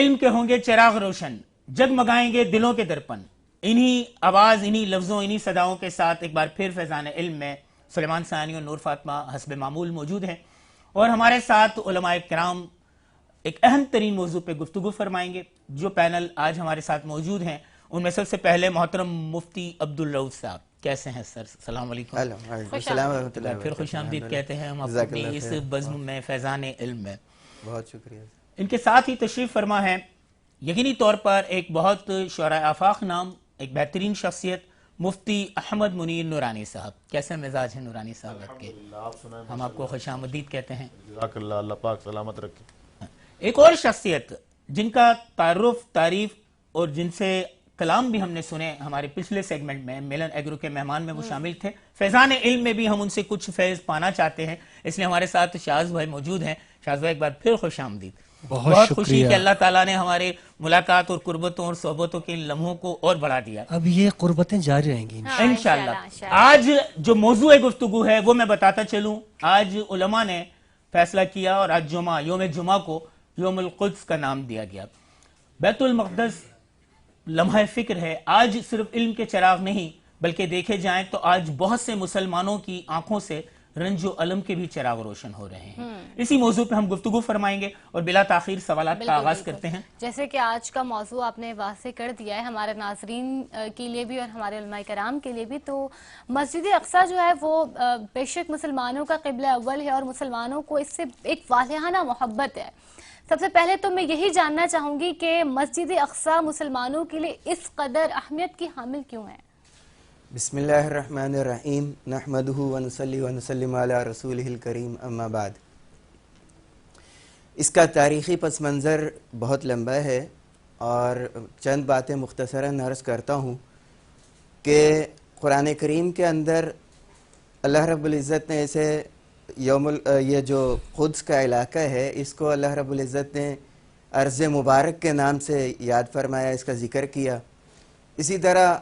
علم کے ہوں گے چراغ روشن، جگمگائیں گے دلوں کے درپن. انہی آواز، انہی لفظوں، انہی صداؤں کے ساتھ ایک بار پھر فیضان علم میں سلیمان ثانی اور نور فاطمہ حسب معمول موجود ہیں، اور ہمارے ساتھ علماء کرام ایک اہم ترین موضوع پہ گفتگو فرمائیں گے. جو پینل آج ہمارے ساتھ موجود ہیں ان میں سب سے پہلے محترم مفتی عبدالرؤف صاحب. کیسے ہیں سر؟ السلام علیکم. السلام ورحمۃ اللہ. پھر خوش آمدید کہتے ہیں ہم آپ کو اس بزم میں فیضان علم میں. بہت شکریہ. ان کے ساتھ ہی تشریف فرما ہے یقینی طور پر ایک بہت شعراء آفاق نام، ایک بہترین شخصیت، مفتی احمد منیر نورانی صاحب. کیسے مزاج ہیں نورانی صاحب آپ کے؟ ہم آپ کو خوش آمدید کہتے ہیں. جزاک اللہ، اللہ پاک سلامت رکھے. ایک اور شخصیت جن کا تعارف، تعریف اور جن سے کلام بھی ہم نے سنے ہمارے پچھلے سیگمنٹ میں، میلن ایگرو کے مہمان میں وہ شامل تھے. فیضان علم میں بھی ہم ان سے کچھ فیض پانا چاہتے ہیں، اس لیے ہمارے ساتھ شاذ بھائی موجود ہیں. شاذ بھائی ایک بار پھر خوش آمدید. بہت خوشی کہ اللہ تعالیٰ نے ہمارے ملاقات اور قربتوں اور صحبتوں کے لمحوں کو اور بڑھا دیا. اب یہ قربتیں جاری رہیں گی انشاءاللہ. آج جو موضوع گفتگو ہے وہ میں بتاتا چلوں. آج علماء نے فیصلہ کیا اور آج جمعہ، یوم جمعہ کو یوم القدس کا نام دیا گیا. بیت المقدس لمحہ فکر ہے. آج صرف علم کے چراغ نہیں بلکہ دیکھے جائیں تو آج بہت سے مسلمانوں کی آنکھوں سے رنج و علم کے بھی چراغ روشن ہو رہے ہیں. اسی موضوع پہ ہم گفتگو فرمائیں گے اور بلا تاخیر سوالات کا آغاز کرتے ہیں. جیسے کہ آج کا موضوع آپ نے واضح کر دیا ہے ہمارے ناظرین کے لیے بھی اور ہمارے علماء کرام کے لیے بھی، تو مسجد اقصیٰ جو ہے وہ بے شک مسلمانوں کا قبلہ اول ہے اور مسلمانوں کو اس سے ایک والہانہ محبت ہے. سب سے پہلے تو میں یہی جاننا چاہوں گی کہ مسجد اقصیٰ مسلمانوں کے لیے اس قدر اہمیت کی حامل کیوں ہے؟ بسم اللہ الرحمن الرحیم، نحمدہ ونصلی ونسلم علی رسولہ الکریم، اما بعد. اس کا تاریخی پس منظر بہت لمبا ہے اور چند باتیں مختصراً عرض کرتا ہوں کہ قرآن کریم کے اندر اللہ رب العزت نے اسے یہ جو قدس کا علاقہ ہے اس کو اللہ رب العزت نے ارض مبارک کے نام سے یاد فرمایا، اس کا ذکر کیا. اسی طرح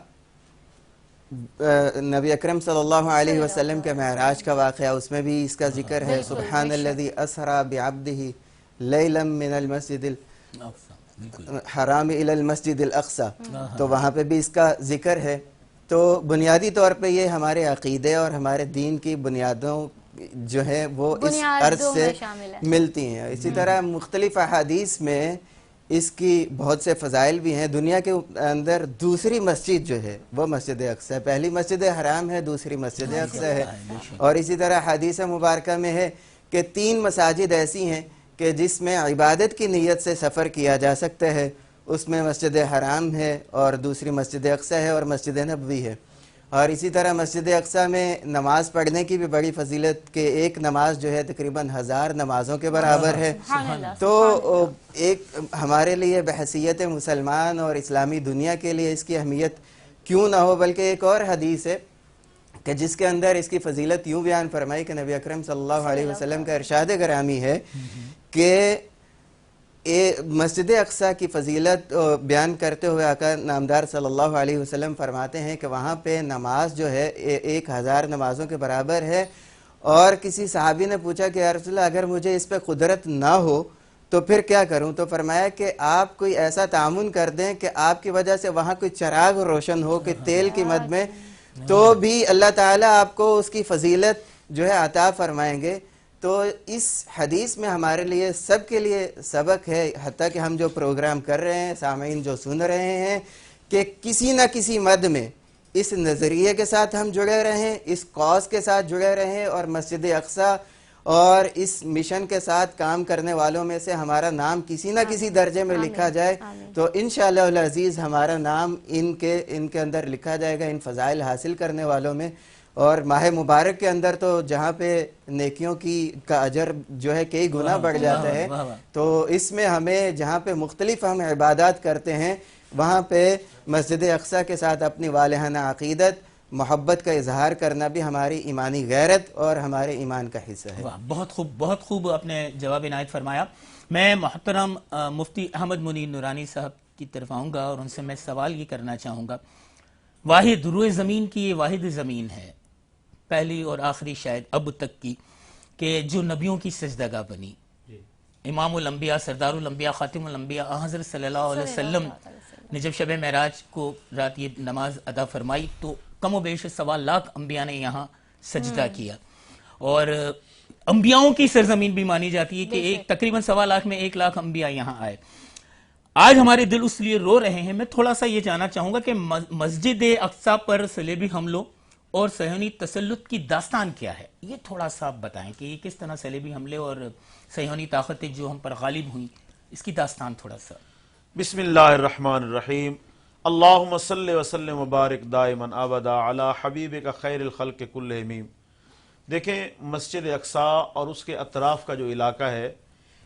نبی اکرم صلی اللہ علیہ وسلم کے معراج کا واقعہ، اس میں بھی اس کا ذکر ہے. سبحان الذی اسری بعبدہ لیلا من المسجد الحرام الی المسجد الاقصی، تو وہاں پہ بھی اس کا ذکر ہے. تو بنیادی طور پہ یہ ہمارے عقیدے اور ہمارے دین کی بنیادوں جو ہے وہ اس عرض سے ملتی ہیں. اسی طرح مختلف احادیث میں اس کی بہت سے فضائل بھی ہیں. دنیا کے اندر دوسری مسجد جو ہے وہ مسجد اقصی ہے. پہلی مسجد حرام ہے، دوسری مسجد اقصی ہے. اور اسی طرح حدیث مبارکہ میں ہے کہ 3 مساجد ایسی ہیں کہ جس میں عبادت کی نیت سے سفر کیا جا سکتا ہے. اس میں مسجد حرام ہے اور دوسری مسجد اقصی ہے اور مسجد نبوی ہے. اور اسی طرح مسجد اقصی میں نماز پڑھنے کی بھی بڑی فضیلت کہ ایک نماز جو ہے تقریباً 1000 نمازوں کے برابر ہے. تو ایک ہمارے لیے بحیثیت مسلمان اور اسلامی دنیا کے لیے اس کی اہمیت کیوں نہ ہو. بلکہ ایک اور حدیث ہے کہ جس کے اندر اس کی فضیلت یوں بیان فرمائی کہ نبی اکرم صلی اللہ علیہ وسلم کا ارشاد گرامی ہے کہ مسجد اقصیٰ کی فضیلت بیان کرتے ہوئے آقا نامدار صلی اللہ علیہ وسلم فرماتے ہیں کہ وہاں پہ نماز جو ہے 1000 نمازوں کے برابر ہے. اور کسی صحابی نے پوچھا کہ یا رسول اللہ اگر مجھے اس پہ قدرت نہ ہو تو پھر کیا کروں؟ تو فرمایا کہ آپ کوئی ایسا تعاون کر دیں کہ آپ کی وجہ سے وہاں کوئی چراغ روشن ہو کہ تیل کی مد میں، تو بھی اللہ تعالیٰ آپ کو اس کی فضیلت جو ہے عطا فرمائیں گے. تو اس حدیث میں ہمارے لیے سب کے لیے سبق ہے، حتیٰ کہ ہم جو پروگرام کر رہے ہیں، سامعین جو سن رہے ہیں، کہ کسی نہ کسی مد میں اس نظریے کے ساتھ ہم جڑے رہیں، اس کاز کے ساتھ جڑے رہیں اور مسجد اقصیٰ اور اس مشن کے ساتھ کام کرنے والوں میں سے ہمارا نام کسی نہ کسی درجے میں لکھا جائے. تو انشاءاللہ العزیز ہمارا نام ان کے اندر لکھا جائے گا، ان فضائل حاصل کرنے والوں میں. اور ماہ مبارک کے اندر تو جہاں پہ نیکیوں کا اجر جو ہے کئی گنا بڑھ جاتا ہے، تو اس میں ہمیں جہاں پہ مختلف ہم عبادات کرتے ہیں وہاں پہ مسجد اقصیٰ کے ساتھ اپنی والہانہ عقیدت، محبت کا اظہار کرنا بھی ہماری ایمانی غیرت اور ہمارے ایمان کا حصہ ہے. بہت خوب آپ نے جواب عنایت فرمایا. میں محترم مفتی احمد منیر نورانی صاحب کی طرف آؤں گا اور ان سے میں سوال یہ کرنا چاہوں گا. واحد روئے زمین کی یہ واحد زمین ہے، پہلی اور آخری شاید اب تک کی، کہ جو نبیوں کی سجدہ گاہ بنی. امام الانبیاء، سردار الانبیاء، خاتم الانبیاء حضرت صلی اللہ علیہ وسلم نے جب شب معراج کو رات یہ نماز ادا فرمائی تو کم و بیش 1.25 لاکھ انبیاء نے یہاں سجدہ کیا، اور انبیاؤں کی سرزمین بھی مانی جاتی ہے کہ تقریباً 1.25 لاکھ میں 1 لاکھ انبیاء یہاں آئے۔ آج ہمارے دل اس لیے رو رہے ہیں۔ میں تھوڑا سا یہ جاننا چاہوں گا کہ مسجد اقصیٰ پر صلیبی حملوں اور صہیونی تسلط کی داستان کیا ہے، یہ تھوڑا سا آپ بتائیں کہ یہ کس طرح صلیبی حملے اور صہیونی طاقتیں جو ہم پر غالب ہوئیں، اس کی داستان تھوڑا سا۔ بسم اللہ الرحمن الرحیم، اللہم صلی وسلم وبارک دائما ابدا علی حبیبک خیر الخلق کلہم۔ دیکھیں، مسجد اقصیٰ اور اس کے اطراف کا جو علاقہ ہے،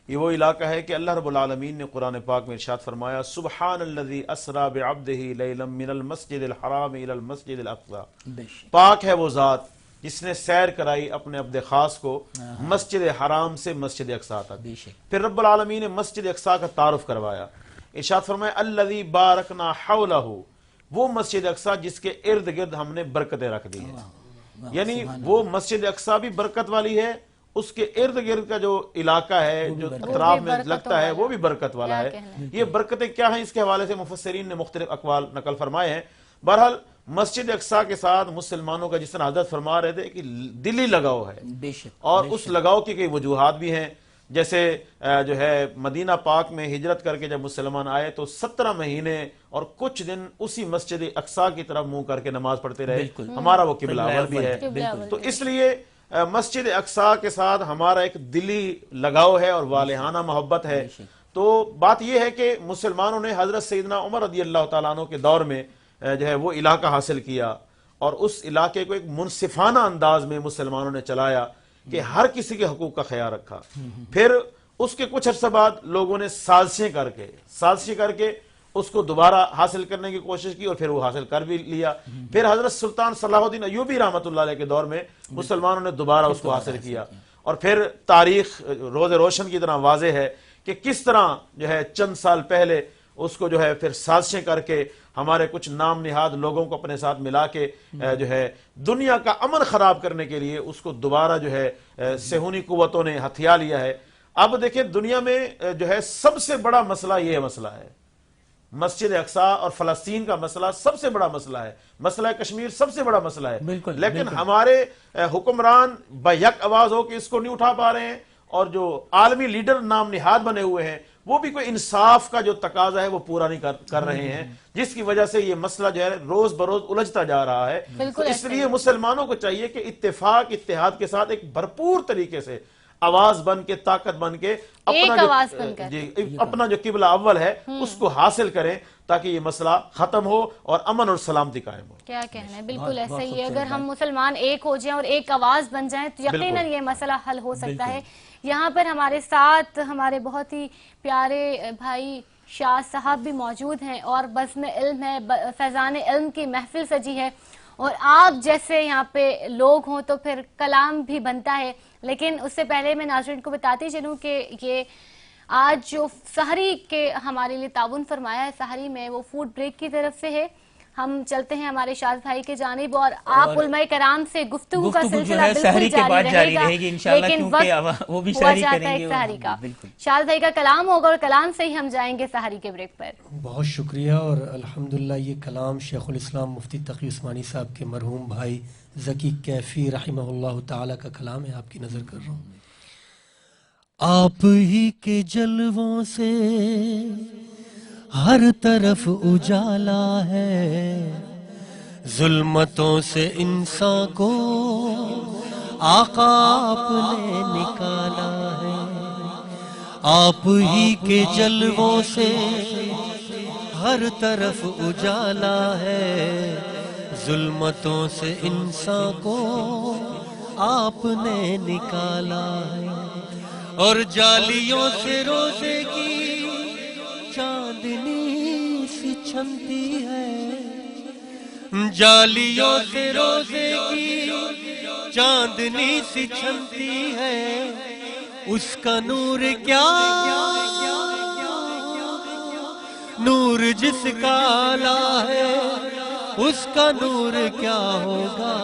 یہ وہ علاقہ ہے کہ اللہ رب العالمین نے قرآن پاک میں ارشاد فرمایا، سبحان الذی اسری بعبدہ لیلا من المسجد الحرام الی المسجد الاقصیٰ۔ پاک ہے وہ ذات جس نے سیر کرائی اپنے عبد خاص کو مسجد حرام سے مسجد اقصیٰ تک۔ پھر رب العالمین نے مسجد اقصیٰ کا تعارف کروایا، ارشاد فرمایا الذی بارکنا حولہ، وہ مسجد اقصیٰ جس کے ارد گرد ہم نے برکتیں رکھ دی ہیں، یعنی وہ مسجد اقصیٰ بھی برکت والی ہے، اس کے ارد گرد کا جو علاقہ ہے جو اطراف میں لگتا ہے وہ بھی برکت والا ہے۔ یہ برکتیں کیا ہیں، اس کے حوالے سے مفسرین نے مختلف اقوال نقل فرمائے ہیں۔ بہرحال مسجد اقصیٰ کے ساتھ مسلمانوں کا، جس طرح حضرت فرما رہے تھے، کہ دلی لگاؤ ہے، اور اس لگاؤ کی کئی وجوہات بھی ہیں۔ جیسے جو ہے مدینہ پاک میں ہجرت کر کے جب مسلمان آئے تو 17 مہینے اور کچھ دن اسی مسجد اقصیٰ کی طرف منہ کر کے نماز پڑھتے رہے۔ ہمارا وہ قبلہ اول بھی ہے، تو اس لیے مسجد اقصیٰ کے ساتھ ہمارا ایک دلی لگاؤ ہے اور والہانہ محبت ہے۔ تو بات یہ ہے کہ مسلمانوں نے حضرت سیدنا عمر رضی اللہ تعالیٰ عنہ کے دور میں جو ہے وہ علاقہ حاصل کیا، اور اس علاقے کو ایک منصفانہ انداز میں مسلمانوں نے چلایا کہ ہر کسی کے حقوق کا خیال رکھا۔ پھر اس کے کچھ عرصہ بعد لوگوں نے سازشیں کر کے اس کو دوبارہ حاصل کرنے کی کوشش کی، اور پھر وہ حاصل کر بھی لیا۔ پھر حضرت سلطان صلاح الدین ایوبی رحمۃ اللہ علیہ کے دور میں مسلمانوں نے دوبارہ اس کو حاصل کیا، اور پھر تاریخ روز روشن کی طرح واضح ہے کہ کس طرح جو ہے چند سال پہلے اس کو جو ہے پھر سازشیں کر کے ہمارے کچھ نام نہاد لوگوں کو اپنے ساتھ ملا کے جو ہے دنیا کا امن خراب کرنے کے لیے اس کو دوبارہ جو ہے صہیونی قوتوں نے ہتھیا لیا ہے۔ اب دیکھیں، دنیا میں جو ہے سب سے بڑا مسئلہ یہ مسئلہ ہے، مسجد اقصیٰ اور فلسطین کا مسئلہ سب سے بڑا مسئلہ ہے، مسئلہ کشمیر سب سے بڑا مسئلہ ہے، لیکن ہمارے حکمران بیک آواز ہو کہ اس کو نہیں اٹھا پا رہے ہیں، اور جو عالمی لیڈر نام نہاد بنے ہوئے ہیں وہ بھی کوئی انصاف کا جو تقاضا ہے وہ پورا نہیں کر رہے ہیں، جس کی وجہ سے یہ مسئلہ جو ہے روز بروز الجھتا جا رہا ہے۔ تو اس لیے مسلمانوں کو چاہیے کہ اتفاق اتحاد کے ساتھ ایک بھرپور طریقے سے آواز بن کے، طاقت بن کے اپنا جو قبلہ اول ہے اس کو حاصل کریں، تاکہ یہ مسئلہ ختم ہو اور امن اور سلامتی قائم ہو۔ کیا کہنا ہے، بالکل ایسا ہی ہے۔ اگر ہم مسلمان ایک ہو جائیں اور ایک آواز بن جائیں تو یقیناً یہ مسئلہ حل ہو سکتا ہے۔ یہاں پر ہمارے ساتھ ہمارے بہت ہی پیارے بھائی شاہ صاحب بھی موجود ہیں، اور بزم علم ہے، فیضان علم کی محفل سجی ہے، اور آپ جیسے یہاں پہ لوگ ہوں تو پھر کلام بھی بنتا ہے۔ لیکن اس سے پہلے میں ناظرین کو بتاتی چلوں کہ یہ آج جو سحری کے ہمارے لیے تعاون فرمایا ہے سحری میں، وہ فوڈ بریک کی طرف سے ہے۔ ہم چلتے ہیں ہمارے شاذ بھائی کے جانب، اور آپ علماء کرام سے گفتگو کا سلسلہ بالکل جاری رہے گا، لیکن وقت ہوا جاتا ہے سحری کا۔ شاذ بھائی کا کلام ہوگا، اور کلام سے ہی ہم جائیں گے سحری کے بریک پر۔ بہت شکریہ، اور الحمدللہ یہ کلام شیخ الاسلام مفتی تقی عثمانی صاحب کے مرحوم بھائی ذکی کیفی رحمہ اللہ تعالی کا کلام ہے، آپ کی نظر کر رہا ہوں۔ آپ ہی کے جلووں سے ہر طرف اجالا ہے، ظلمتوں سے انسان کو آقا آپ نے نکالا ہے۔ آپ ہی کے جلووں سے ہر طرف اجالا ہے، ظلمتوں سے انسان کو آپ نے نکالا ہے، اور جالیوں سے روزے کی چاندنی سی چھنتی ہے، جالیوں سے روزے کی چاندنی سی چھنتی ہے، اس کا نور کیا نور جس کا آلہ ہے، اس کا نور کیا ہوگا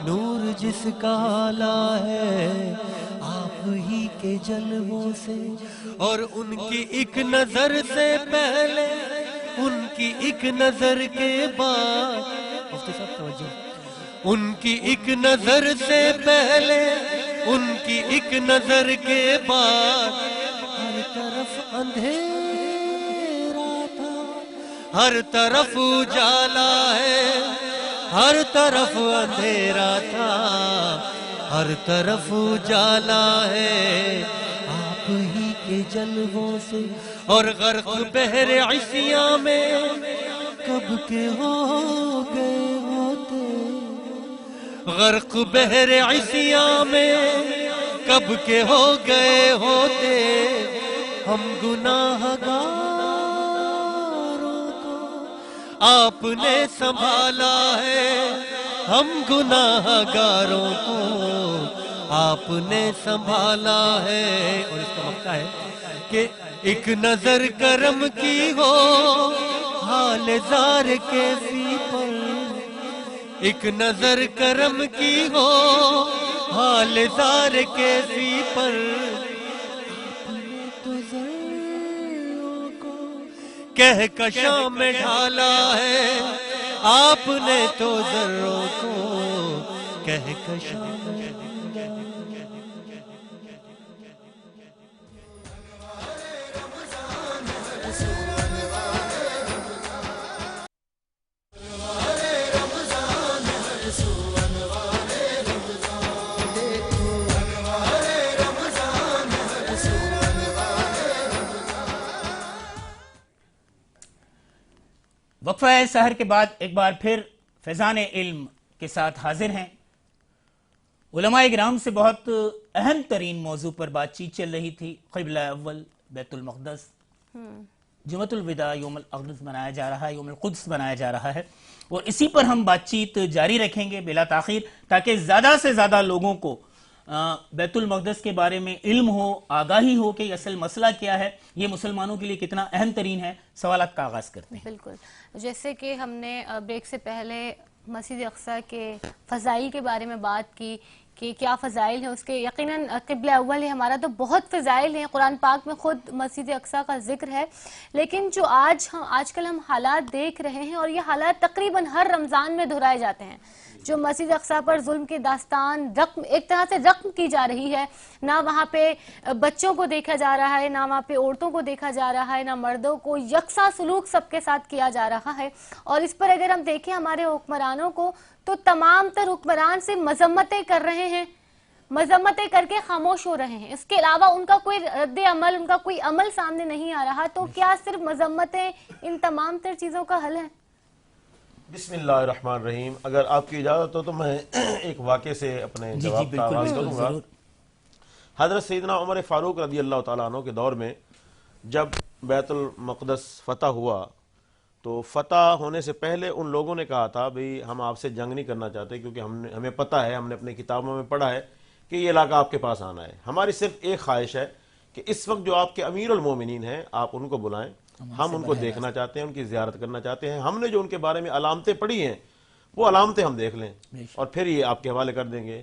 نور جس کا آلہ ہے۔ آپ ہی کے جلووں سے، اور ان کی ایک نظر سے پہلے، ان کی ایک نظر کے بعد، مفتی صاحب توجہ، ان کی ایک نظر سے پہلے، ان کی ایک نظر کے بعد، ہر طرف اندھیرا تھا، ہر طرف اجالا ہے، ہر طرف اندھیرا تھا، ہر طرف اجالا ہے آپ ہی کے جلووں سے، اور غرق بحر عصیاں میں کب کے ہو گئے ہوتے، غرق بحر عصیاں میں کب کے ہو گئے ہوتے، ہم گناہ گاروں کو آپ نے سنبھالا ہے، ہم گناہ گاروں کو آپ نے سنبھالا ہے۔ اور اس کا مقصد ہے کہ ایک نظر کرم کی ہو حال زار کیفی پر، ایک نظر کرم کی ہو حال زار کیفی پر، آپ نے تو ذروں کو کہکشاں میں ڈھالا ہے، آپ نے تو ذروں کو کہکشاں میں ڈھالا ہے۔ وقفہ سحر کے بعد ایک بار پھر فیضان علم کے ساتھ حاضر ہیں۔ علماء کرام سے بہت اہم ترین موضوع پر بات چیت چل رہی تھی، قبلہ اول بیت المقدس، جمعۃ الوداع یوم الاقدس منایا جا رہا ہے، یوم القدس منایا جا رہا ہے، اور اسی پر ہم بات چیت جاری رکھیں گے بلا تاخیر، تاکہ زیادہ سے زیادہ لوگوں کو بیت المقدس کے بارے میں علم ہو، آگاہی ہو کہ اصل مسئلہ کیا ہے، یہ مسلمانوں کے لیے کتنا اہم ترین ہے۔ سوالات کا آغاز کرتے ہیں۔ بالکل، جیسے کہ ہم نے بریک سے پہلے مسجد اقصیٰ کے فضائل کے بارے میں بات کی کہ کیا فضائل ہیں اس کے، یقیناً قبلہ اول ہے ہمارا، تو بہت فضائل ہیں، قرآن پاک میں خود مسجد اقصیٰ کا ذکر ہے، لیکن جو آج کل ہم حالات دیکھ رہے ہیں، اور یہ حالات تقریباً ہر رمضان میں دہرائے جاتے ہیں، جو مسجد اقصیٰ پر ظلم کی داستان ایک طرح سے رقم کی جا رہی ہے، نہ وہاں پہ بچوں کو دیکھا جا رہا ہے، نہ وہاں پہ عورتوں کو دیکھا جا رہا ہے، نہ مردوں کو، یکساں سلوک سب کے ساتھ کیا جا رہا ہے۔ اور اس پر اگر ہم دیکھیں ہمارے حکمرانوں کو، تو تمام تر حکمران سے مذمتیں کر رہے ہیں، مذمتیں کر کے خاموش ہو رہے ہیں، اس کے علاوہ ان کا کوئی رد عمل، ان کا کوئی عمل سامنے نہیں آ رہا، تو کیا صرف مذمتیں ان تمام تر چیزوں کا حل ہے؟ بسم اللہ الرحمن الرحیم۔ اگر آپ کی اجازت ہو تو میں ایک واقعے سے اپنے جواب کا آغاز کروں گا۔ حضرت سیدنا عمر فاروق رضی اللہ تعالیٰ عنہ کے دور میں جب بیت المقدس فتح ہوا، تو فتح ہونے سے پہلے ان لوگوں نے کہا تھا بھئی ہم آپ سے جنگ نہیں کرنا چاہتے، کیونکہ ہمیں پتہ ہے، ہم نے اپنے کتابوں میں پڑھا ہے کہ یہ علاقہ آپ کے پاس آنا ہے، ہماری صرف ایک خواہش ہے کہ اس وقت جو آپ کے امیر المومنین ہیں آپ ان کو بلائیں، ہم ان کو دیکھنا چاہتے ہیں، ان کی زیارت کرنا چاہتے ہیں، ہم نے جو ان کے بارے میں علامتیں پڑھی ہیں وہ علامتیں ہم دیکھ لیں اور پھر یہ آپ کے حوالے کر دیں گے۔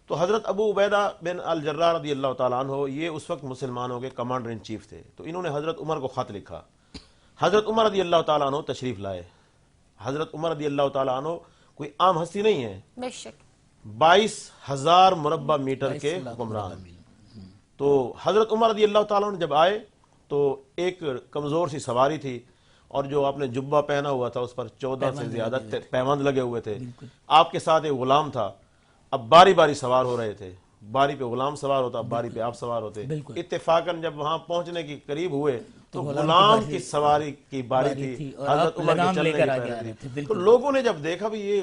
تو حضرت ابو عبیدہ بن الجراح رضی اللہ تعالیٰ عنہ یہ اس وقت مسلمانوں کے کمانڈر ان چیف تھے، تو انہوں نے حضرت عمر کو خط لکھا۔ حضرت عمر رضی اللہ تعالیٰ عنہ تشریف لائے۔ حضرت عمر رضی اللہ تعالیٰ عنہ کوئی عام ہستی نہیں ہے، بے شک 22,000 مربع میٹر کے حکمران۔ تو حضرت عمر رضی اللہ تعالیٰ عنہ جب آئے تو ایک کمزور سی سواری تھی، اور جو آپ نے جبہ پہنا ہوا تھا اس پر 14 سے زیادہ پیوند لگے ہوئے تھے، آپ کے ساتھ ایک غلام تھا، اب باری باری سوار ہو رہے تھے، باری پہ غلام سوار ہوتا، باری پہ آپ سوار ہوتے۔ اتفاقاً جب وہاں پہنچنے کی قریب ہوئے تو غلام کی سواری کی باری تھی، حضرت عمر کے چلنے کی پہلے تھی۔ تو لوگوں نے جب دیکھا بھی یہ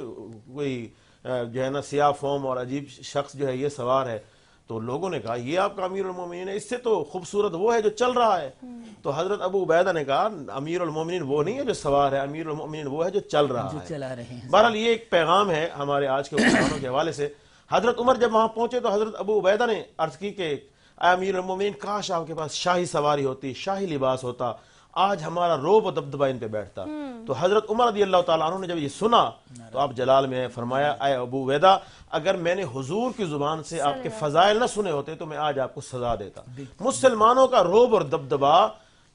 کوئی جو ہے نا سیاہ فوم اور عجیب شخص جو ہے یہ سوار ہے، تو لوگوں نے کہا یہ آپ کا امیر المومنین ہے، اس سے تو خوبصورت وہ ہے جو چل رہا ہے۔ تو حضرت ابو عبیدہ نے کہا امیر المومنین وہ نہیں ہے جو سوار ہے، امیر المومنین وہ ہے جو چل رہا ہے۔ بہرحال یہ ایک پیغام ہے ہمارے آج کے حکمرانوں کے حوالے سے۔ حضرت عمر جب وہاں پہنچے تو حضرت ابو عبیدہ نے عرض کی کہ اے امیر المومنین، کاش آپ کے پاس شاہی سواری ہوتی، شاہی لباس ہوتا، آج ہمارا روب و دبدبہ ان پہ بیٹھتا. تو حضرت عمر رضی اللہ تعالیٰ عنہ نے جب یہ سنا تو آپ جلال میں فرمایا اے ابو عبیدہ اگر میں نے حضور کی زبان سے آپ کے فضائل نہ سنے ہوتے تو میں آج آپ کو سزا دیتا. مسلمانوں کا روب اور دبدبہ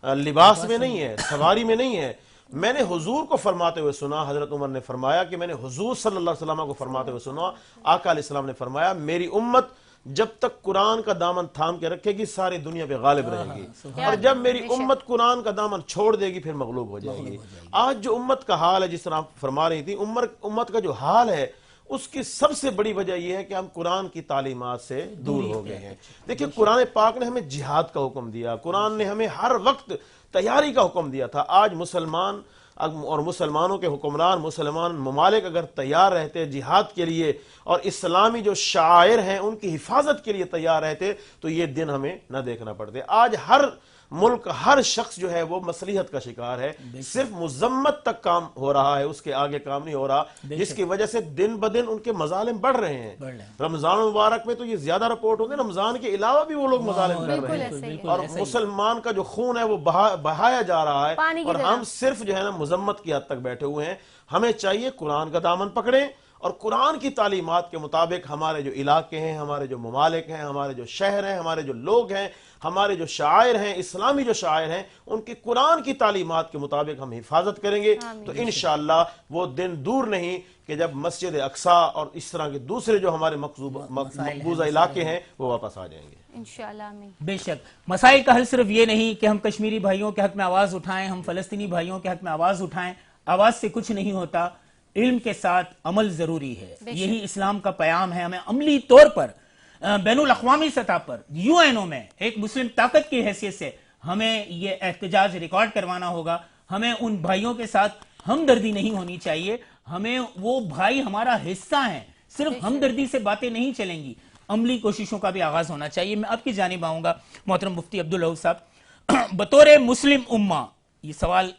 لباس میں نہیں ہے, سواری میں نہیں ہے. میں نے حضور کو فرماتے ہوئے سنا. حضرت عمر نے فرمایا کہ میں نے حضور صلی اللہ علیہ وسلم کو فرماتے ہوئے سنا. آقا علیہ السلام نے فرمایا میری امت جب تک قرآن کا دامن تھام کے رکھے گی ساری دنیا پہ غالب رہے گی, اور جب میری امت قرآن کا دامن چھوڑ دے گی پھر مغلوب ہو جائے گی. آج جو امت کا حال ہے, جس طرح آپ فرما رہی تھی, امت کا جو حال ہے اس کی سب سے بڑی وجہ یہ ہے کہ ہم قرآن کی تعلیمات سے دور ہو گئے ہیں. دیکھیں قرآن پاک نے ہمیں جہاد کا حکم دیا, قرآن نے ہمیں ہر وقت تیاری کا حکم دیا تھا. آج مسلمان اور مسلمانوں کے حکمران, مسلمان ممالک اگر تیار رہتے جہاد کے لیے اور اسلامی جو شعائر ہیں ان کی حفاظت کے لیے تیار رہتے تو یہ دن ہمیں نہ دیکھنا پڑتے. آج ہر ملک, ہر شخص جو ہے وہ مصلیحت کا شکار ہے, صرف مذمت تک کام ہو رہا ہے, اس کے آگے کام نہیں ہو رہا, جس کی وجہ سے دن بدن ان کے مظالم بڑھ رہے ہیں. رمضان مبارک میں تو یہ زیادہ رپورٹ ہوتے ہیں, رمضان کے علاوہ بھی وہ لوگ مظالم کر رہے ہیں, اور مسلمان کا جو خون ہے وہ بہایا جا رہا ہے, اور ہم صرف جو ہے نا مذمت کی حد تک بیٹھے ہوئے ہیں. ہمیں چاہیے قرآن کا دامن پکڑیں اور قرآن کی تعلیمات کے مطابق ہمارے جو علاقے ہیں, ہمارے جو ممالک ہیں, ہمارے جو شہر ہیں, ہمارے جو لوگ ہیں, ہمارے جو شاعر ہیں, اسلامی جو شاعر ہیں, ان کی قرآن کی تعلیمات کے مطابق ہم حفاظت کریں گے تو انشاءاللہ وہ دن دور نہیں کہ جب مسجد اقصیٰ اور اس طرح کے دوسرے جو ہمارے مقبوضہ علاقے ہیں وہ واپس آ جائیں گے انشاءاللہ. آمین. بے شک مسائل کا حل صرف یہ نہیں کہ ہم کشمیری بھائیوں کے حق میں آواز اٹھائیں, ہم فلسطینی بھائیوں کے حق میں آواز اٹھائیں. آواز سے کچھ نہیں ہوتا, علم کے ساتھ عمل ضروری ہے. یہی اسلام کا پیام ہے. ہمیں عملی طور پر بین الاقوامی سطح پر UN میں ایک مسلم طاقت کی حیثیت سے ہمیں یہ احتجاج ریکارڈ کروانا ہوگا. ہمیں ان بھائیوں کے ساتھ ہمدردی نہیں ہونی چاہیے. ہمیں وہ بھائی ہمارا حصہ ہیں, صرف ہمدردی سے باتیں نہیں چلیں گی, عملی کوششوں کا بھی آغاز ہونا چاہیے. میں آپ کی جانب آؤں گا محترم مفتی عبدالرؤف صاحب. بطور مسلم امہ, یہ سوال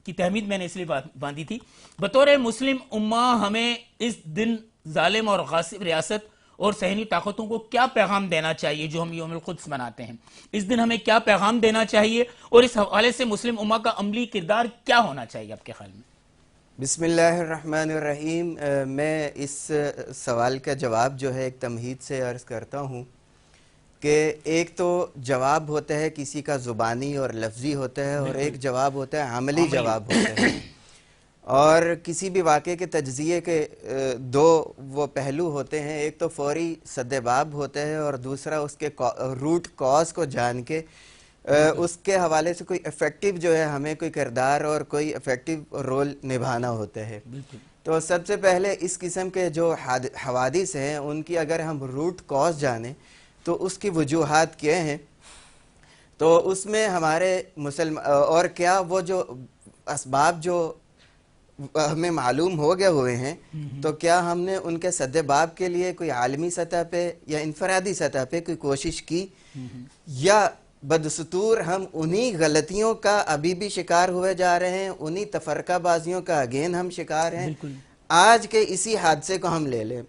کی تہمید میں نے اس لیے باندھی تھی, بطور مسلم امہ ہمیں اس دن ظالم اور غاصب ریاست اور صہیونی طاقتوں کو کیا پیغام دینا چاہیے جو ہم یوم القدس مناتے ہیں؟ اس دن ہمیں کیا پیغام دینا چاہیے اور اس حوالے سے مسلم امہ کا عملی کردار کیا ہونا چاہیے آپ کے خیال میں؟ بسم اللہ الرحمن الرحیم. میں اس سوال کا جواب جو ہے ایک تمہید سے عرض کرتا ہوں کہ ایک تو جواب ہوتا ہے کسی کا زبانی اور لفظی ہوتا ہے, اور ایک جواب ہوتا ہے عملی جواب ہوتا ہے. اور کسی بھی واقعے کے تجزیے کے دو وہ پہلو ہوتے ہیں, ایک تو فوری سدباب ہوتا ہے اور دوسرا اس کے روٹ کاز کو جان کے اس کے حوالے سے کوئی افیکٹو جو ہے ہمیں کوئی کردار اور کوئی افیکٹو رول نبھانا ہوتا ہے. تو سب سے پہلے اس قسم کے جو حوادث ہیں ان کی اگر ہم روٹ کاز جانیں تو اس کی وجوہات کیا ہیں, تو اس میں ہمارے اور کیا وہ جو اسباب جو ہمیں معلوم ہو گئے ہوئے ہیں تو کیا ہم نے ان کے سدباب کے لیے کوئی عالمی سطح پہ یا انفرادی سطح پہ کوئی کوشش کی, یا بدستور ہم انہی غلطیوں کا ابھی بھی شکار ہوئے جا رہے ہیں, انہی تفرقہ بازیوں کا اگین ہم شکار ہیں. آج کے اسی حادثے کو ہم لے لیں,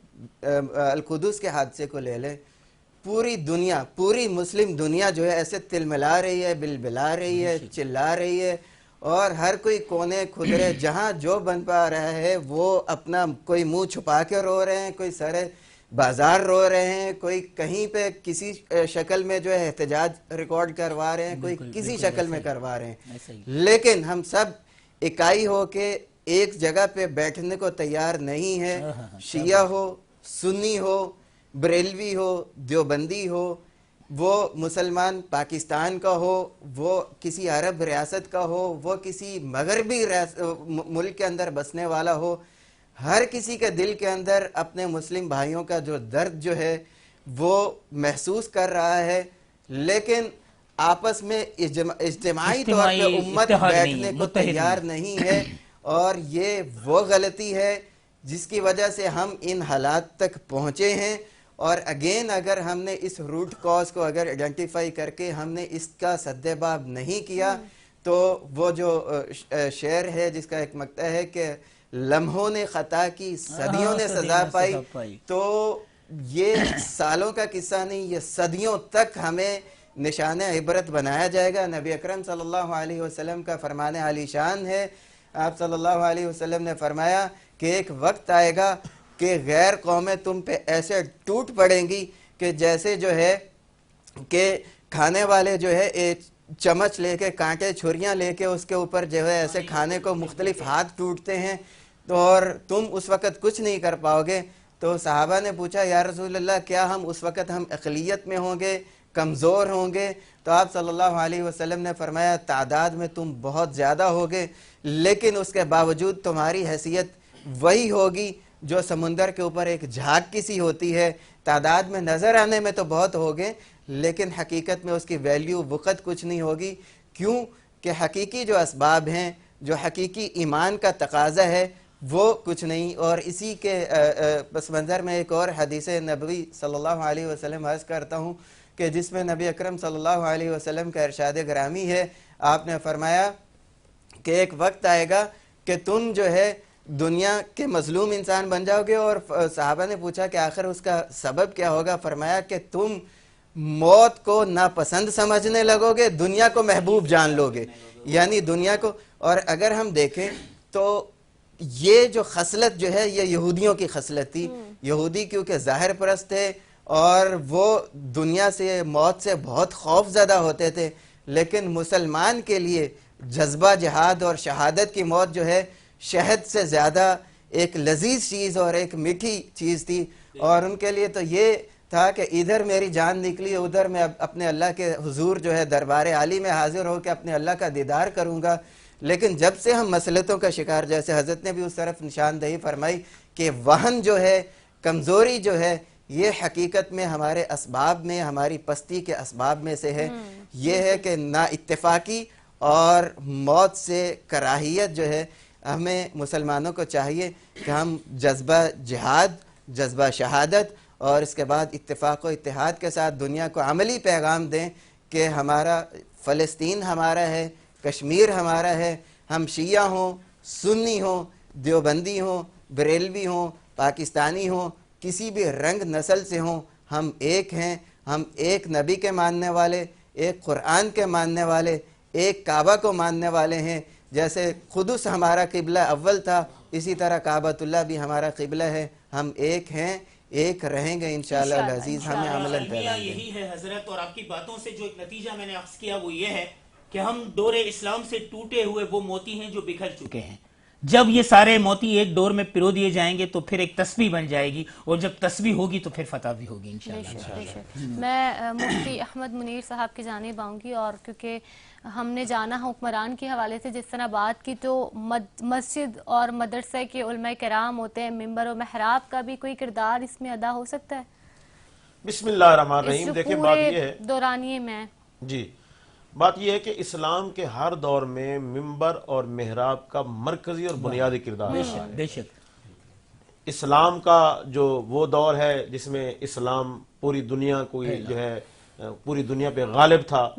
القدس کے حادثے کو لے لیں, پوری دنیا, پوری مسلم دنیا جو ہے ایسے تلملا رہی ہے, بلبلا رہی ہے, چلا رہی ہے, اور ہر کوئی کونے کھدرے جہاں جو بن پا رہا ہے وہ اپنا کوئی منہ چھپا کے رو رہے ہیں, کوئی سرے بازار رو رہے ہیں, کوئی کہیں پہ کسی شکل میں جو ہے احتجاج ریکارڈ کروا رہے ہیں, کوئی کسی شکل میں کروا رہے ہیں. لیکن ہم سب اکائی ہو کے ایک جگہ پہ بیٹھنے کو تیار نہیں ہے. شیعہ ہو, سنی ہو, بریلوی ہو, دیوبندی ہو, وہ مسلمان پاکستان کا ہو, وہ کسی عرب ریاست کا ہو, وہ کسی مغربی ملک کے اندر بسنے والا ہو, ہر کسی کے دل کے اندر اپنے مسلم بھائیوں کا جو درد جو ہے وہ محسوس کر رہا ہے. لیکن آپس میں اجتماعی طور پہ امت بیٹھنے کو تیار نہیں ہے, اور یہ وہ غلطی ہے جس کی وجہ سے ہم ان حالات تک پہنچے ہیں. اور اگین اگر ہم نے اس روٹ کاز کو اگر آئیڈینٹیفائی کر کے ہم نے اس کا سدباب نہیں کیا تو وہ جو شعر ہے جس کا ایک مقطع ہے کہ لمحوں نے خطا کی صدیوں نے سزا پائی, تو یہ سالوں کا قصہ نہیں, یہ صدیوں تک ہمیں نشان عبرت بنایا جائے گا۔ نبی اکرم صلی اللہ علیہ وسلم کا فرمان عالی شان ہے، آپ صلی اللہ علیہ وسلم نے فرمایا کہ ایک وقت آئے گا کہ غیر قومیں تم پہ ایسے ٹوٹ پڑیں گی کہ جیسے جو ہے کہ کھانے والے جو ہے ایک چمچ لے کے، کانٹے چھریاں لے کے اس کے اوپر جو ہے ایسے کھانے کو مختلف ہاتھ ٹوٹتے ہیں، تو اور تم اس وقت کچھ نہیں کر پاؤ گے۔ تو صحابہ نے پوچھا یا رسول اللہ کیا ہم اس وقت ہم اقلیت میں ہوں گے، کمزور ہوں گے؟ تو آپ صلی اللہ علیہ وسلم نے فرمایا تعداد میں تم بہت زیادہ ہوگے، لیکن اس کے باوجود تمہاری حیثیت وہی ہوگی جو سمندر کے اوپر ایک جھاگ کسی ہوتی ہے۔ تعداد میں نظر آنے میں تو بہت ہوگے، لیکن حقیقت میں اس کی ویلیو وقت کچھ نہیں ہوگی۔ کیوں کہ حقیقی جو اسباب ہیں، جو حقیقی ایمان کا تقاضا ہے وہ کچھ نہیں۔ اور اسی کے پس منظر میں ایک اور حدیث نبوی صلی اللہ علیہ وسلم عرض کرتا ہوں کہ جس میں نبی اکرم صلی اللہ علیہ وسلم کا ارشاد گرامی ہے، آپ نے فرمایا کہ ایک وقت آئے گا کہ تم جو ہے دنیا کے مظلوم انسان بن جاؤ گے، اور صحابہ نے پوچھا کہ آخر اس کا سبب کیا ہوگا؟ فرمایا کہ تم موت کو ناپسند سمجھنے لگو گے، دنیا کو محبوب جان لو گے، یعنی دنیا کو۔ اور اگر ہم دیکھیں تو یہ جو خصلت جو ہے یہ یہودیوں کی خصلت تھی۔ یہودی کیونکہ ظاہر پرست تھے اور وہ دنیا سے، موت سے بہت خوف زدہ ہوتے تھے، لیکن مسلمان کے لیے جذبہ جہاد اور شہادت کی موت جو ہے شہد سے زیادہ ایک لذیذ چیز اور ایک میٹھی چیز تھی، اور ان کے لیے تو یہ تھا کہ ادھر میری جان نکلی، ادھر میں اپنے اللہ کے حضور جو ہے دربار عالی میں حاضر ہو کے اپنے اللہ کا دیدار کروں گا۔ لیکن جب سے ہم مسلطوں کا شکار، جیسے حضرت نے بھی اس طرف نشاندہی فرمائی کہ وہن جو ہے، کمزوری جو ہے، یہ حقیقت میں ہمارے اسباب میں، ہماری پستی کے اسباب میں سے ہے۔ یہ ہے کہ نا اتفاقی اور موت سے کراہیت جو ہے، ہمیں مسلمانوں کو چاہیے کہ ہم جذبہ جہاد، جذبہ شہادت اور اس کے بعد اتفاق و اتحاد کے ساتھ دنیا کو عملی پیغام دیں کہ ہمارا فلسطین ہمارا ہے، کشمیر ہمارا ہے۔ ہم شیعہ ہوں، سنی ہوں، دیوبندی ہوں، بریلوی ہوں، پاکستانی ہوں، کسی بھی رنگ نسل سے ہوں، ہم ایک ہیں۔ ہم ایک نبی کے ماننے والے، ایک قرآن کے ماننے والے، ایک کعبہ کو ماننے والے ہیں۔ جیسے قدس ہمارا قبلہ اول تھا، اسی طرح کعبۃ اللہ بھی ہمارا قبلہ ہے۔ ہم ایک ہیں، ایک رہیں گے انشاءاللہ العزیز۔ ہمیں عملاً المیہ یہی ہے حضرت، اور آپ کی باتوں سے جو ایک نتیجہ میں نے اخذ کیا وہ یہ ہے کہ ہم دور اسلام سے ٹوٹے ہوئے وہ موتی ہیں جو بکھر چکے ہیں۔ جب یہ سارے موتی ایک ڈور میں پرو دیے جائیں گے تو پھر ایک تسبیح بن جائے گی، اور جب تسبیح ہوگی تو پھر فتح بھی ہوگی انشاءاللہ۔ میں مفتی احمد منیر صاحب کی جانب آؤں گی، اور کیونکہ ہم نے جانا حکمران کے حوالے سے جس طرح بات کی، تو مسجد اور مدرسے کے علماء کرام ہوتے ہیں، ممبر و محراب کا بھی کوئی کردار اس میں ادا ہو سکتا ہے؟ بسم اللہ الرحمن الرحیم۔ دیکھیں بات یہ ہے، دورانیے میں جی بات یہ ہے کہ اسلام کے ہر دور میں ممبر اور محراب کا مرکزی اور بنیادی کردار ہے۔ بے شک اسلام کا جو وہ دور ہے جس میں اسلام پوری دنیا کو جو ہے پوری دنیا پہ غالب تھا،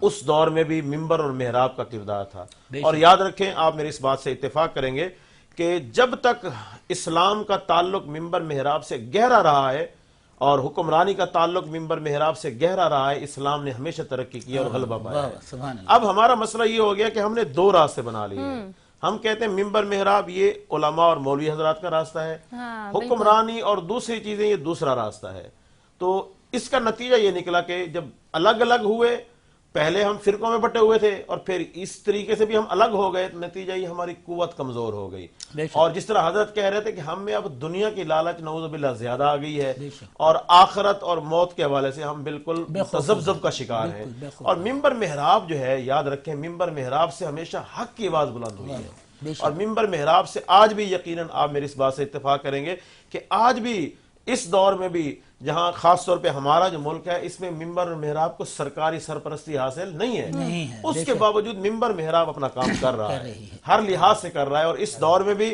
اس دور میں بھی ممبر اور محراب کا کردار تھا۔ اور یاد رکھیں، آپ میری اس بات سے اتفاق کریں گے کہ جب تک اسلام کا تعلق ممبر محراب سے گہرا رہا ہے اور حکمرانی کا تعلق ممبر محراب سے گہرا رہا ہے، اسلام نے ہمیشہ ترقی کی اور غلبہ پایا ہے۔ اب ہمارا مسئلہ یہ ہو گیا کہ ہم نے دو راستے بنا لیے ہیں۔ ہم کہتے ہیں ممبر محراب یہ علماء اور مولوی حضرات کا راستہ ہے، حکمرانی اور دوسری چیزیں یہ دوسرا راستہ ہے۔ تو اس کا نتیجہ یہ نکلا کہ جب الگ الگ ہوئے، پہلے ہم فرقوں میں بٹے ہوئے تھے اور پھر اس طریقے سے بھی ہم الگ ہو گئے، نتیجہ یہ ہماری قوت کمزور ہو گئی۔ اور جس طرح حضرت کہہ رہے تھے کہ ہم میں اب دنیا کی لالچ نعوذ باللہ زیادہ آ گئی ہے، اور آخرت اور موت کے حوالے سے ہم بالکل تذبذب کا شکار ہیں۔ اور ممبر محراب جو ہے، یاد رکھیں، ممبر محراب سے ہمیشہ حق کی آواز بلند ہوئی ہے، اور ممبر محراب سے آج بھی یقیناً آپ میری اس بات سے اتفاق کریں گے کہ آج بھی اس دور میں بھی جہاں خاص طور پہ ہمارا جو ملک ہے، اس میں ممبر اور محراب کو سرکاری سرپرستی حاصل نہیں ہے، اس کے باوجود ممبر محراب اپنا کام کر رہا ہے، ہر لحاظ سے کر رہا ہے۔ اور اس دور میں بھی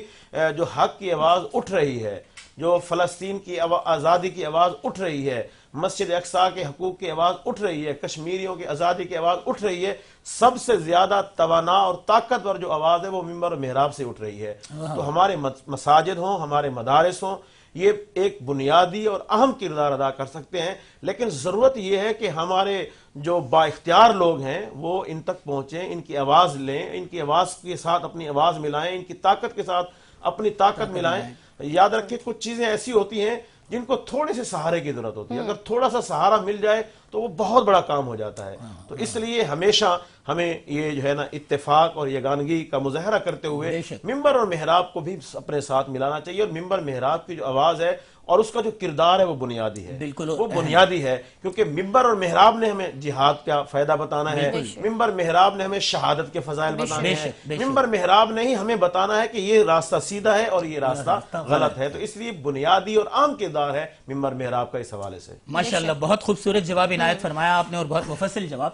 جو حق کی آواز اٹھ رہی ہے، جو فلسطین کی آزادی کی آواز اٹھ رہی ہے، مسجد اقصی کے حقوق کی آواز اٹھ رہی ہے, کشمیریوں کی آزادی کی آواز اٹھ رہی ہے, سب سے زیادہ توانا اور طاقتور جو آواز ہے وہ منبر و محراب سے اٹھ رہی ہے. تو ہمارے مساجد ہوں, ہمارے مدارس ہوں, یہ ایک بنیادی اور اہم کردار ادا کر سکتے ہیں, لیکن ضرورت یہ ہے کہ ہمارے جو با اختیار لوگ ہیں وہ ان تک پہنچیں, ان کی آواز لیں, ان کی آواز کے ساتھ اپنی آواز ملائیں, ان کی طاقت کے ساتھ اپنی طاقت ملائیں. یاد رکھیں کچھ چیزیں ایسی ہوتی ہیں جن کو تھوڑے سے سہارے کی ضرورت ہوتی ہے, اگر تھوڑا سا سہارا مل جائے تو وہ بہت بڑا کام ہو جاتا ہے. تو اس لیے ہمیشہ ہمیں یہ جو ہے نا اتفاق اور یگانگی کا مظاہرہ کرتے ہوئے منبر اور محراب کو بھی اپنے ساتھ ملانا چاہیے, اور منبر محراب کی جو آواز ہے اور اس کا جو کردار ہے وہ بنیادی ہے, وہ بنیادی ہے, کیونکہ منبر اور محراب نے ہمیں جہاد کا فائدہ بتانا ہے, منبر محراب نے ہمیں شہادت کے فضائل بتانے ہیں, منبر محراب نے ہی ہمیں بتانا ہے کہ یہ راستہ سیدھا ہے اور یہ راستہ غلط ہے. تو اس لیے بنیادی اور عام کردار ہے منبر محراب کا اس حوالے سے. ماشاءاللہ, بہت خوبصورت جواب عنایت فرمایا آپ نے اور بہت مفصل جواب.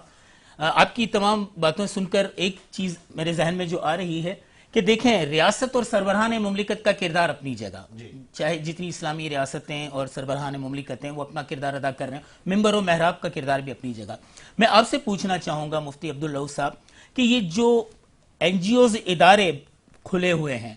آپ کی تمام باتوں سن کر ایک چیز میرے ذہن میں جو آ رہی ہے کہ دیکھیں, ریاست اور سربراہان مملکت کا کردار اپنی جگہ, چاہے جتنی اسلامی ریاستیں اور سربراہان مملکت ہیں وہ اپنا کردار ادا کر رہے ہیں, منبر و محراب کا کردار بھی اپنی جگہ. میں آپ سے پوچھنا چاہوں گا مفتی عبدالرؤف صاحب کہ یہ جو این جی اوز ادارے کھلے ہوئے ہیں,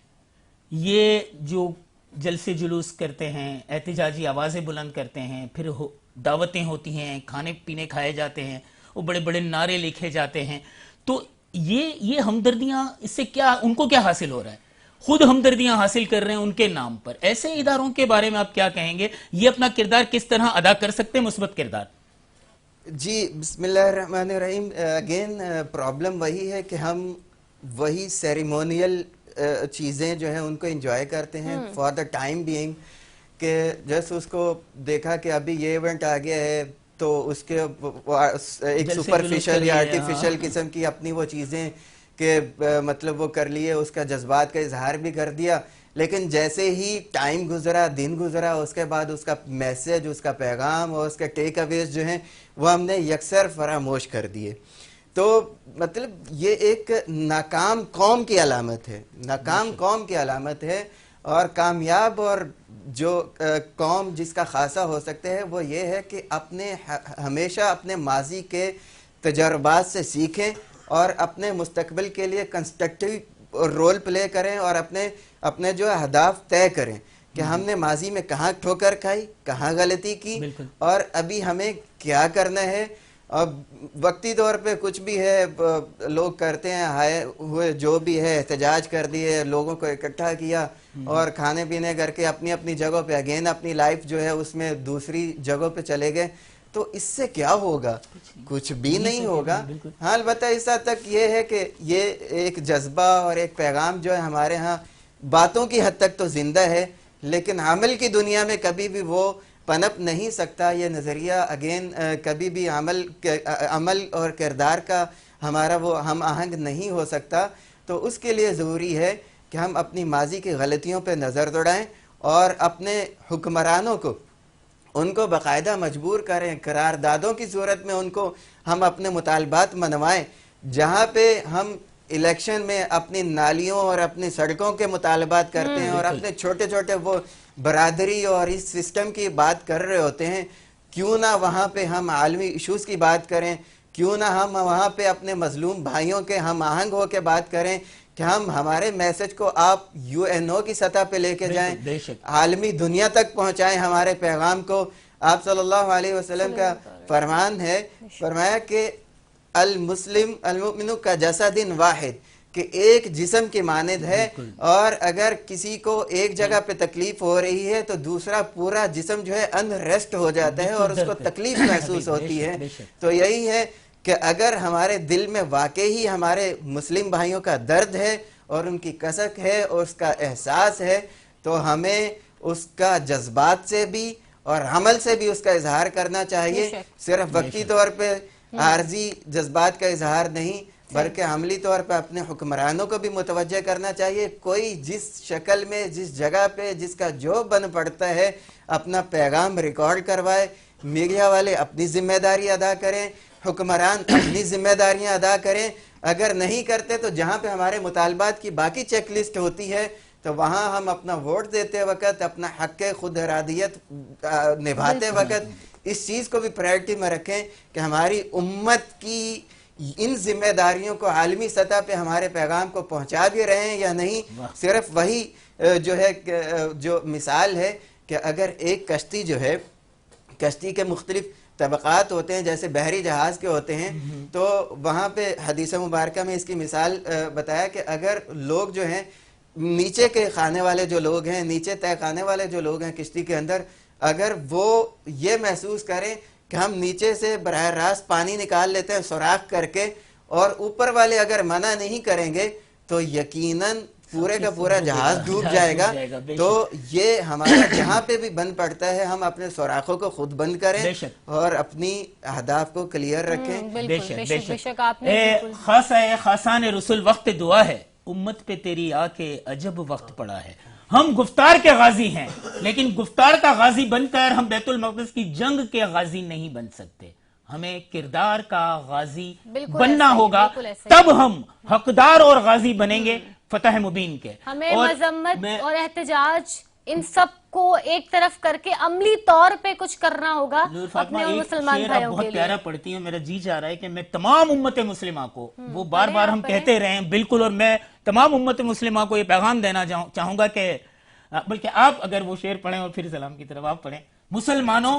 یہ جو جلسے جلوس کرتے ہیں, احتجاجی آوازیں بلند کرتے ہیں, پھر دعوتیں ہوتی ہیں, کھانے پینے کھائے جاتے ہیں, وہ بڑے بڑے نعرے لکھے جاتے ہیں, تو یہ ہمدردیاں اس سے کیا, ان کو کیا حاصل ہو رہا ہے؟ خود ہمدردیاں حاصل کر رہے ہیں ان کے نام پر. ایسے اداروں کے بارے میں آپ کیا کہیں گے, یہ اپنا کردار کس طرح ادا کر سکتے ہیں, مثبت کردار؟ جی بسم اللہ الرحمن الرحیم. اگین پرابلم وہی ہے کہ ہم وہی سیریمونیل چیزیں جو ہیں ان کو انجوائے کرتے ہیں فار دا ٹائم بینگ, کہ جیسے اس کو دیکھا کہ ابھی یہ ایونٹ آ گیا ہے تو اس کے ایک سپرفیشل یا آرٹیفیشل قسم کی اپنی وہ چیزیں کہ مطلب وہ کر لیے, اس کا جذبات کا اظہار بھی کر دیا, لیکن جیسے ہی ٹائم گزرا, دن گزرا, اس کے بعد اس کا میسج, اس کا پیغام اور اس کے ٹیک اویز جو ہیں وہ ہم نے یکسر فراموش کر دیے. تو مطلب یہ ایک ناکام قوم کی علامت ہے, ناکام قوم کی علامت ہے. اور کامیاب اور جو قوم جس کا خاصہ ہو سکتے ہیں وہ یہ ہے کہ ہمیشہ اپنے ماضی کے تجربات سے سیکھیں اور اپنے مستقبل کے لیے کنسٹرکٹیو رول پلے کریں, اور اپنے جو اہداف طے کریں کہ ہم نے ماضی میں کہاں ٹھوکر کھائی, کہاں غلطی کی, اور ابھی ہمیں کیا کرنا ہے. اب وقتی طور پہ کچھ بھی ہے لوگ کرتے ہیں, آئے ہوئے جو بھی ہے احتجاج کر دیے, لوگوں کو اکٹھا کیا اور کھانے پینے کر کے اپنی اپنی جگہ پہ اگین اپنی لائف جو ہے اس میں دوسری جگہ پہ چلے گئے. تو اس سے کیا ہوگا؟ کچھ بھی نہیں ہوگا. ہاں البتہ اس حد تک یہ ہے کہ یہ ایک جذبہ اور ایک پیغام جو ہے ہمارے ہاں باتوں کی حد تک تو زندہ ہے, لیکن عمل کی دنیا میں کبھی بھی وہ پنپ نہیں سکتا. یہ نظریہ اگین کبھی بھی عمل اور کردار کا ہمارا وہ ہم آہنگ نہیں ہو سکتا. تو اس کے لیے ضروری ہے کہ ہم اپنی ماضی کی غلطیوں پہ نظر دوڑائیں اور اپنے حکمرانوں کو ان کو باقاعدہ مجبور کریں, قراردادوں کی صورت میں ان کو ہم اپنے مطالبات منوائیں. جہاں پہ ہم الیکشن میں اپنی نالیوں اور اپنی سڑکوں کے مطالبات کرتے ہیں اور اپنے چھوٹے چھوٹے وہ برادری اور اس سسٹم کی بات کر رہے ہوتے ہیں, کیوں نہ وہاں پہ ہم عالمی ایشوز کی بات کریں, کیوں نہ ہم وہاں پہ اپنے مظلوم بھائیوں کے ہم آہنگ ہو کے بات کریں کہ ہم ہمارے میسج کو آپ یو این او کی سطح پہ لے کے جائیں, عالمی دنیا تک پہنچائیں ہمارے پیغام کو. آپ صلی اللہ علیہ وسلم کا فرمان ہے, فرمایا کہ المسلم المؤمن کا جسد واحد, کہ ایک جسم کی مانند ہے, اور اگر کسی کو ایک جگہ پہ تکلیف ہو رہی ہے تو دوسرا پورا جسم جو ہے انریسٹ ہو جاتا ہے اور اس کو تکلیف محسوس ہوتی ہے. تو یہی ہے کہ اگر ہمارے دل میں واقعی ہمارے مسلم بھائیوں کا درد ہے اور ان کی کسک ہے اور اس کا احساس ہے, تو ہمیں اس کا جذبات سے بھی اور عمل سے بھی اس کا اظہار کرنا چاہیے. صرف وقتی طور پہ عارضی جذبات کا اظہار نہیں, بلکہ عملی طور پہ اپنے حکمرانوں کو بھی متوجہ کرنا چاہیے. کوئی جس شکل میں, جس جگہ پہ جس کا جو بن پڑتا ہے اپنا پیغام ریکارڈ کروائے. میڈیا والے اپنی ذمہ داری ادا کریں, حکمران اپنی ذمہ داریاں ادا کریں. اگر نہیں کرتے تو جہاں پہ ہمارے مطالبات کی باقی چیک لسٹ ہوتی ہے تو وہاں ہم اپنا ووٹ دیتے وقت، اپنا حق خود ارادیت نبھاتے وقت اس چیز کو بھی پرائرٹی میں رکھیں کہ ہماری امت کی ان ذمہ داریوں کو عالمی سطح پہ ہمارے پیغام کو پہنچا بھی رہے ہیں یا نہیں. صرف وہی جو ہے جو مثال ہے کہ اگر ایک کشتی جو ہے، کشتی کے مختلف طبقات ہوتے ہیں جیسے بحری جہاز کے ہوتے ہیں، تو وہاں پہ حدیث مبارکہ میں اس کی مثال بتایا کہ اگر لوگ جو ہیں نیچے کے کھانے والے جو لوگ ہیں، نیچے طے کھانے والے جو لوگ ہیں کشتی کے اندر، اگر وہ یہ محسوس کریں کہ ہم نیچے سے براہ راست پانی نکال لیتے ہیں سوراخ کر کے، اور اوپر والے اگر منع نہیں کریں گے تو یقیناً پورے کا پورا جہاز ڈوب جائے گا. تو یہ ہمارا جہاں پہ بھی بند پڑتا ہے ہم اپنے سوراخوں کو خود بند کریں اور اپنی اہداف کو کلیئر رکھیں. بے شک خاصان رسول وقت دعا ہے، امت پہ تیری آ کے عجب وقت پڑا ہے. ہم گفتار کے غازی ہیں لیکن گفتار کا غازی بن کر ہم بیت المقدس کی جنگ کے غازی نہیں بن سکتے. ہمیں کردار کا غازی بننا ہوگا، تب ہم حقدار اور غازی بنیں گے فتح مبین کے. ہمیں مذمت اور احتجاج ان سب کو ایک طرف کر کے عملی طور پہ کچھ کرنا ہوگا اپنے مسلمان بھائیوں کے لیے. بہت پیارا پڑھتی ہوں، میرا جی چاہ رہا ہے کہ میں تمام امت مسلمہ کو، وہ بار بار ہم کہتے رہے ہیں بالکل، اور میں تمام امت مسلمہ کو یہ پیغام دینا چاہوں گا کہ بلکہ آپ اگر وہ شعر پڑھیں اور پھر سلام کی طرف آپ پڑھیں. مسلمانوں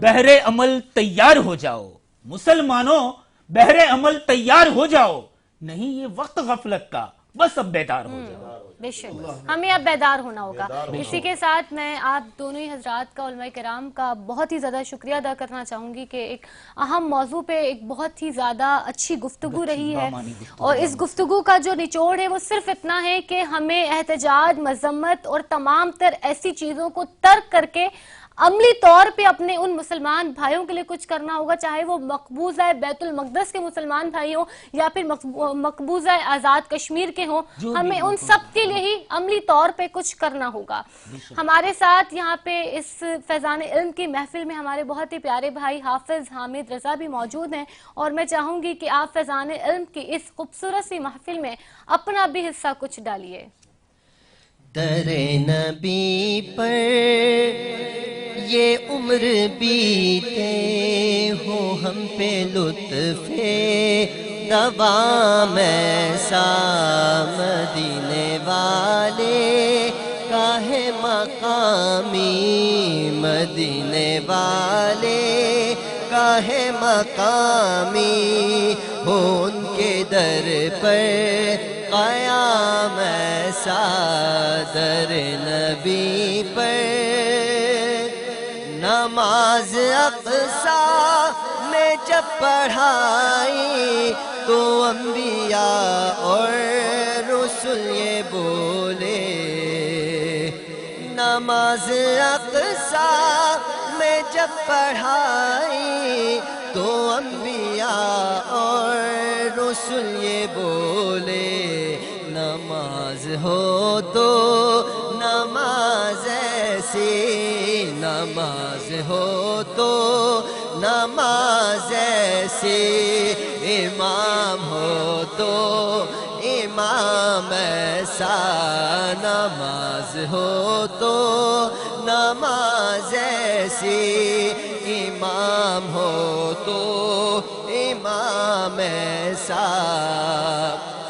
بہر عمل تیار ہو جاؤ، مسلمانوں بہر عمل تیار ہو جاؤ، نہیں یہ وقت غفلت کا، بس اب بیدار ہو جاؤ. بے شک ہمیں اب بیدار ہونا ہوگا. اسی کے ساتھ میں آپ دونوں ہی حضرات کا، علماء کرام کا بہت ہی زیادہ شکریہ ادا کرنا چاہوں گی کہ ایک اہم موضوع پہ ایک بہت ہی زیادہ اچھی گفتگو رہی ہے، اور اس گفتگو کا جو نچوڑ ہے وہ صرف اتنا ہے کہ ہمیں احتجاج، مذمت اور تمام تر ایسی چیزوں کو ترک کر کے عملی طور پہ اپنے ان مسلمان بھائیوں کے لیے کچھ کرنا ہوگا، چاہے وہ مقبوضہ بیت المقدس کے مسلمان بھائی ہوں یا پھر مقبوضہ آزاد کشمیر کے ہوں. ہمیں ان سب کے لیے ہی عملی طور پہ کچھ کرنا ہوگا. ہمارے ساتھ یہاں پہ اس فیضان علم کی محفل میں ہمارے بہت ہی پیارے بھائی حافظ حامد رضا بھی موجود ہیں، اور میں چاہوں گی کہ آپ فیضان علم کی اس خوبصورت سی محفل میں اپنا بھی حصہ کچھ ڈالیے. در نبی پر یہ عمر بیتے ہو ہم پہ لطف دوام ایسا مدینے والے کا ہے مقامی، مدینے والے کا ہے مقامی، ہو ان کے در پر قیام ایسا در نبی پر. نماز اقصیٰ میں جب پڑھائی تو انبیاء اور رسول یہ بولے. نماز اقصیٰ میں جب پڑھائی تو انبیاء اور رسول یہ بولے. نماز ہو تو نماز ایسی، نماز ہو تو نماز ایسی، امام ہو تو امام ایسا. نماز ہو تو نماز ایسی، امام ہو تو امام ایسا.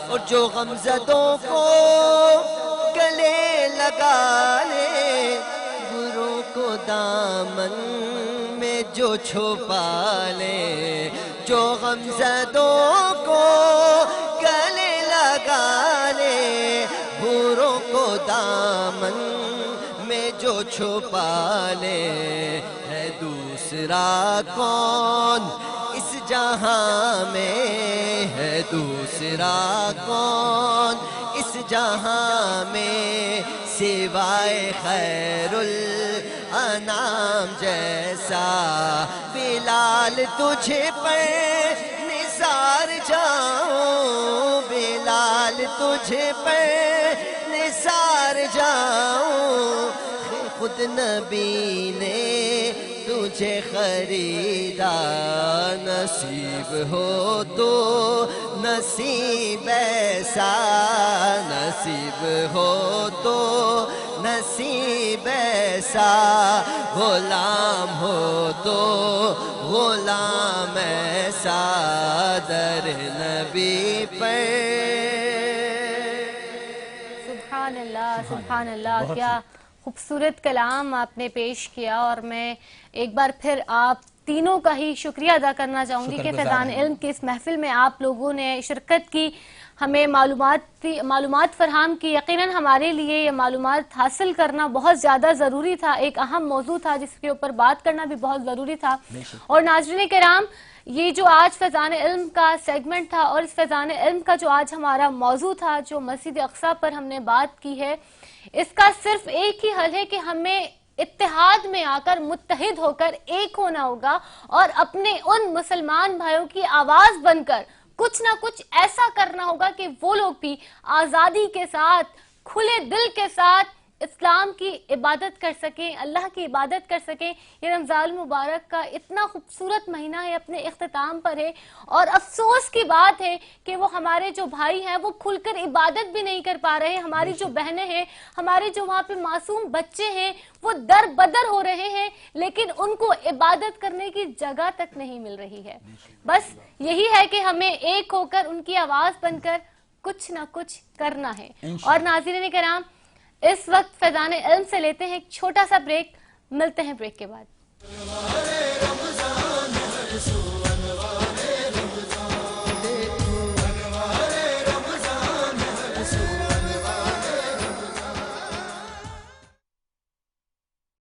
اور جو غمزدوں کو گلے لگا لے، بروں کو دامن میں جو چھپا لے. جو غمزدوں کو گلے لگا لے، بروں کو دامن میں جو چھپا لے. ہے دوسرا کون اس جہاں میں، ہے دوسرا کون اس جہاں میں، سوائے خیر الانام جیسا. بلال تجھ پر نثار جاؤں، بلال تجھ پر نثار جاؤں. خود نبی نے تجھے خریدا، نصیب ہو تو نصیب ایسا، نصیب ہو تو نصیب ایسا، غلام ہو تو غلام ایسا در نبی پر۔ سبحان اللہ، کیا خوبصورت کلام آپ نے پیش کیا، اور میں ایک بار پھر آپ تینوں کا ہی شکریہ ادا کرنا چاہوں گی کہ فیضان علم کی اس محفل میں آپ لوگوں نے شرکت کی، ہمیں معلومات فراہم کی۔ یقیناً ہمارے لیے یہ معلومات حاصل کرنا بہت زیادہ ضروری تھا، ایک اہم موضوع تھا جس کے اوپر بات کرنا بھی بہت ضروری تھا۔ اور ناظرین کرام، یہ جو آج فیضان علم کا سیگمنٹ تھا، اور اس فیضان علم کا جو آج ہمارا موضوع تھا، جو مسجد اقصیٰ پر ہم نے بات کی ہے، اس کا صرف ایک ہی حل ہے کہ ہمیں اتحاد میں آ کر، متحد ہو کر ایک ہونا ہوگا، اور اپنے ان مسلمان بھائیوں کی آواز بن کر کچھ نہ کچھ ایسا کرنا ہوگا کہ وہ لوگ بھی آزادی کے ساتھ، کھلے دل کے ساتھ اسلام کی عبادت کر سکیں، اللہ کی عبادت کر سکیں۔ یہ رمضان المبارک کا اتنا خوبصورت مہینہ ہے، اپنے اختتام پر ہے، اور افسوس کی بات ہے کہ وہ ہمارے جو بھائی ہیں وہ کھل کر عبادت بھی نہیں کر پا رہے، ہماری جو بہنیں ہیں، ہمارے جو وہاں پہ معصوم بچے ہیں، وہ در بدر ہو رہے ہیں، لیکن ان کو عبادت کرنے کی جگہ تک نہیں مل رہی ہے۔ بس یہی ہے کہ ہمیں ایک ہو کر ان کی آواز بن کر کچھ نہ کچھ کرنا ہے۔ اور ناظرین کرام، اس وقت فیضان علم سے لیتے ہیں ایک چھوٹا سا بریک، ملتے ہیں بریک کے بعد۔